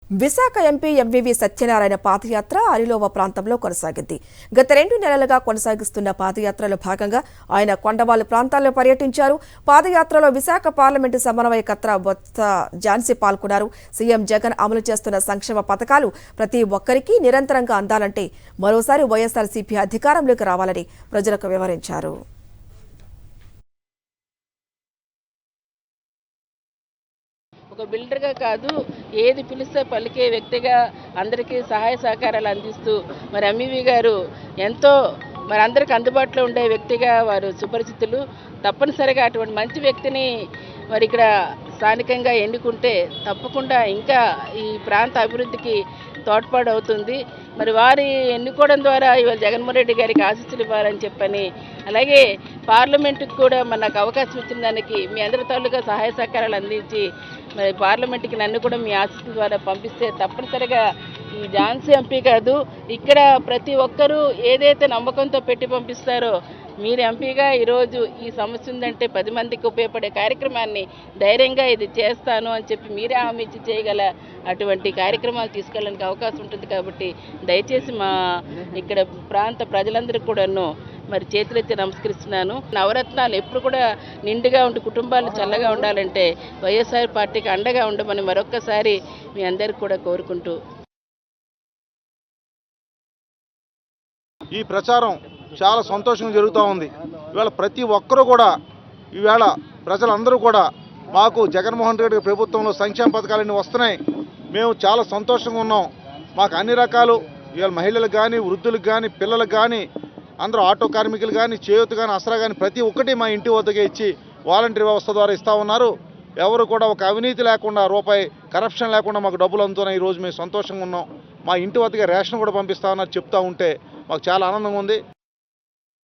Visakha MP MVV Satyanarayana పాదయాత్ర అరిలోవ ప్రాంతంలో కొనసాగింది. గత 2 నెలలుగా కొనసాగిస్తున్న పాదయాత్రలో భాగంగా ఆయన కొండవాలు ప్రాంతాల్లో పర్యటించారు. పాదయాత్రలో విశాఖ పార్లమెంటు సమన్వయకర్త బొత్స ఝాన్సీ పాల్గొన్నారు. సీఎం జగన్ అమలు చేస్తున్న సంక్షేమ పథకాలు ప్రతి ఒక్కరికి నిరంతరంగా అందాలంటే మరోసారి వైఎస్ఆర్సీపీ అధికారంలోకి రావాలని ప్రజలకు వివరించారు. ఒక బిల్డర్గా కాదు, ఏది పిలిస్తే పలికే వ్యక్తిగా అందరికీ సహాయ సహకారాలు అందిస్తూ మరి ఎంవివి గారు ఎంతో మరి అందరికి అందుబాటులో ఉండే వ్యక్తిగా వారు సుపరిచితులు. తప్పనిసరిగా అటువంటి మంచి వ్యక్తిని మరి ఇక్కడ స్థానికంగా ఎన్నుకుంటే తప్పకుండా ఇంకా ఈ ప్రాంత అభివృద్ధికి తోడ్పాటు అవుతుంది. మరి వారి ఎన్నుకోవడం ద్వారా ఇవాళ జగన్మోహన్ రెడ్డి గారికి ఆశీస్సులు ఇవ్వాలని చెప్పని, అలాగే పార్లమెంటుకు కూడా మనకు అవకాశం ఇచ్చిన దానికి మీ అందరి తాలూకా సహాయ సహకారాలు అందించి మరి పార్లమెంట్కి నన్ను కూడా మీ ఆశీస్సుల ద్వారా పంపిస్తే తప్పనిసరిగా ఈ ఝాన్సీ ఎంపీ కాదు, ఇక్కడ ప్రతి ఒక్కరూ ఏదైతే నమ్మకంతో పెట్టి పంపిస్తారో మీరు ఎంపీగా ఈరోజు ఈ సమస్య ఉందంటే 10 మందికి ఉపయోగపడే కార్యక్రమాన్ని ధైర్యంగా ఇది చేస్తాను అని చెప్పి మీరే హామీ ఇచ్చి చేయగల అటువంటి కార్యక్రమాలు తీసుకెళ్ళడానికి అవకాశం ఉంటుంది. కాబట్టి దయచేసి మా ఇక్కడ ప్రాంత ప్రజలందరికీ కూడాను మరి చేతులెత్తి నమస్కరిస్తున్నాను. నవరత్నాలు ఎప్పుడు కూడా నిండుగా ఉండి కుటుంబాలు చల్లగా ఉండాలంటే వైఎస్ఆర్ పార్టీకి అండగా ఉండమని మరొక్కసారి మీ అందరికీ కూడా కోరుకుంటూ ఈ ప్రచారం చాలా సంతోషంగా జరుగుతూ ఉంది. ఇవాళ ప్రతి ఒక్కరూ కూడా ఈవేళ ప్రజలందరూ కూడా మాకు జగన్మోహన్ రెడ్డి ప్రభుత్వంలో సంక్షేమ పథకాలన్నీ వస్తున్నాయి, మేము చాలా సంతోషంగా ఉన్నాం, మాకు అన్ని రకాలు ఇవాళ మహిళలకు కానీ వృద్ధులకు కానీ పిల్లలకు కానీ అందరూ ఆటో కార్మికులు కానీ చేయూత కానీ ఆసరా కానీ ప్రతి ఒక్కటి మా ఇంటి వద్దకే ఇచ్చి వాలంటరీ వ్యవస్థ ద్వారా ఇస్తూ ఉన్నారు. ఎవరు కూడా ఒక అవినీతి లేకుండా రూపాయి కరప్షన్ లేకుండా మాకు డబ్బులు అందుతున్నాయి. ఈరోజు మేము సంతోషంగా ఉన్నాం. మా ఇంటి వద్దకే రేషన్ కూడా పంపిస్తా ఉన్నారు చెప్తా ఉంటే మాకు చాలా ఆనందంగా ఉంది.